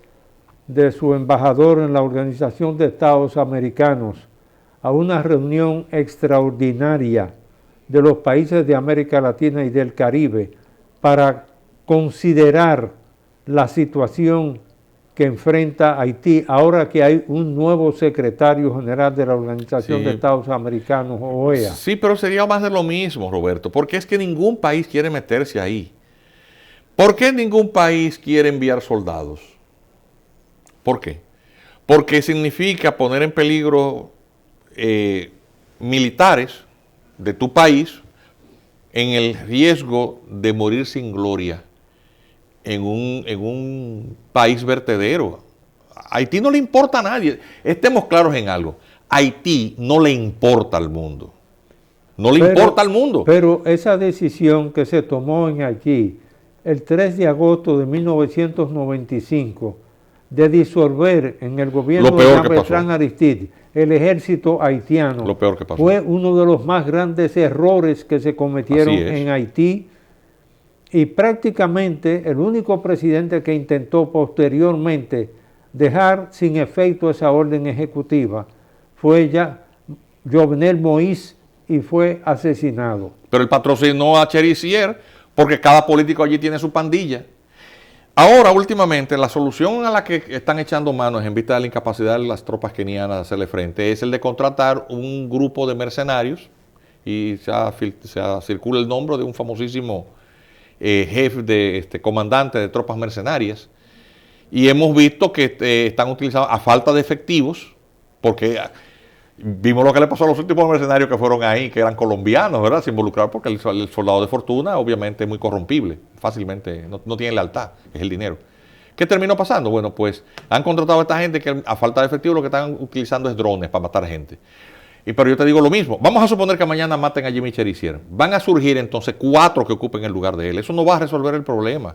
de su embajador en la Organización de Estados Americanos a una reunión extraordinaria de los países de América Latina y del Caribe para considerar la situación que enfrenta Haití ahora que hay un nuevo secretario general de la Organización de Estados Americanos, OEA?
Sí, pero sería más de lo mismo, Roberto, porque es que ningún país quiere meterse ahí. ¿Por qué ningún país quiere enviar soldados? ¿Por qué? Porque significa poner en peligro militares de tu país en el riesgo de morir sin gloria en un país vertedero. A Haití no le importa a nadie. Estemos claros en algo. Haití no le importa al mundo. No le importa al mundo.
Pero esa decisión que se tomó en Haití el 3 de agosto de 1995 de disolver en el gobierno de Jean-Bertrand Aristide el ejército haitiano,
lo peor que pasó,
fue uno de los más grandes errores que se cometieron en Haití, y prácticamente el único presidente que intentó posteriormente dejar sin efecto esa orden ejecutiva fue Jovenel Moïse, y fue asesinado.
Pero él patrocinó a Cherizier porque cada político allí tiene su pandilla. Ahora, últimamente, la solución a la que están echando manos en vista de la incapacidad de las tropas kenianas de hacerle frente es el de contratar un grupo de mercenarios, y circula el nombre de un famosísimo jefe comandante de tropas mercenarias, y hemos visto que están utilizados a falta de efectivos, porque vimos lo que le pasó a los últimos mercenarios que fueron ahí, que eran colombianos, ¿verdad? Se involucraron porque el soldado de fortuna obviamente es muy corrompible, fácilmente, no tiene lealtad, es el dinero. ¿Qué terminó pasando? Bueno, pues han contratado a esta gente que a falta de efectivo lo que están utilizando es drones para matar gente. Pero yo te digo lo mismo, vamos a suponer que mañana maten a Jimmy Cherizier. Van a surgir entonces 4 que ocupen el lugar de él. Eso no va a resolver el problema,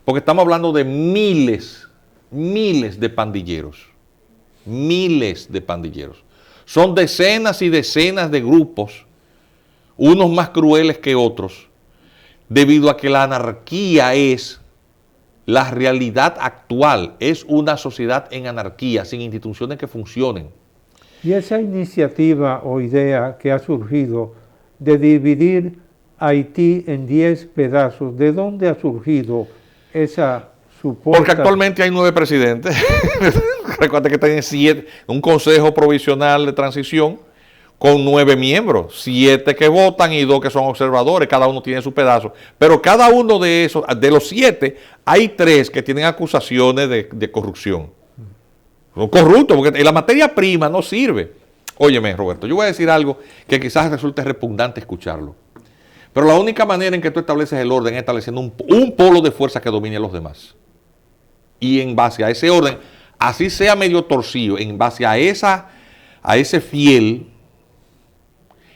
porque estamos hablando de miles de pandilleros. Miles de pandilleros. Son decenas y decenas de grupos, unos más crueles que otros, debido a que la anarquía es la realidad actual, es una sociedad en anarquía, sin instituciones que funcionen.
Y esa iniciativa o idea que ha surgido de dividir Haití en 10 pedazos, ¿de dónde ha surgido esa supuesta?
Porque actualmente hay 9 presidentes. Recuerda que tienen 7, un consejo provisional de transición con 9 miembros, 7 que votan y 2 que son observadores, cada uno tiene su pedazo. Pero cada uno de esos, de los 7, hay 3 que tienen acusaciones de corrupción. Son corruptos, porque la materia prima no sirve. Óyeme, Roberto, yo voy a decir algo que quizás resulte repugnante escucharlo. Pero la única manera en que tú estableces el orden es estableciendo un polo de fuerza que domine a los demás. Y en base a ese orden, así sea medio torcido, en base a ese fiel,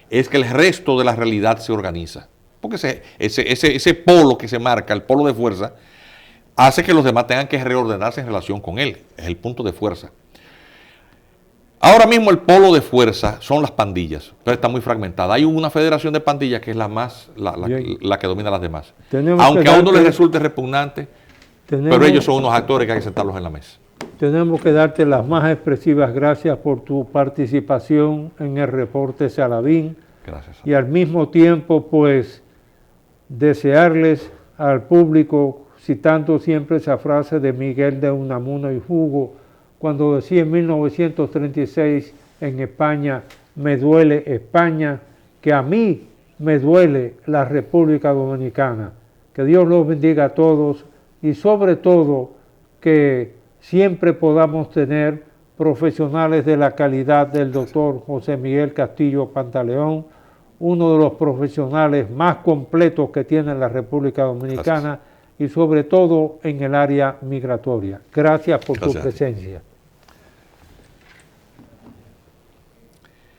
es que el resto de la realidad se organiza. Porque ese polo que se marca, el polo de fuerza, hace que los demás tengan que reordenarse en relación con él. Es el punto de fuerza. Ahora mismo el polo de fuerza son las pandillas, pero está muy fragmentada. Hay una federación de pandillas que es la que domina a las demás. Aunque a uno les resulte repugnante, pero ellos son unos actores que hay que sentarlos en la mesa.
Tenemos que darte las más expresivas gracias por tu participación en el reporte Saladín.
Gracias.
Y al mismo tiempo, pues, desearles al público, citando siempre esa frase de Miguel de Unamuno y Hugo, cuando decía en 1936 en España, me duele España, que a mí me duele la República Dominicana. Que Dios los bendiga a todos y sobre todo que siempre podamos tener profesionales de la calidad del doctor José Miguel Castillo Pantaleón, uno de los profesionales más completos que tiene la República Dominicana. Gracias. Y sobre todo en el área migratoria. Gracias por tu presencia.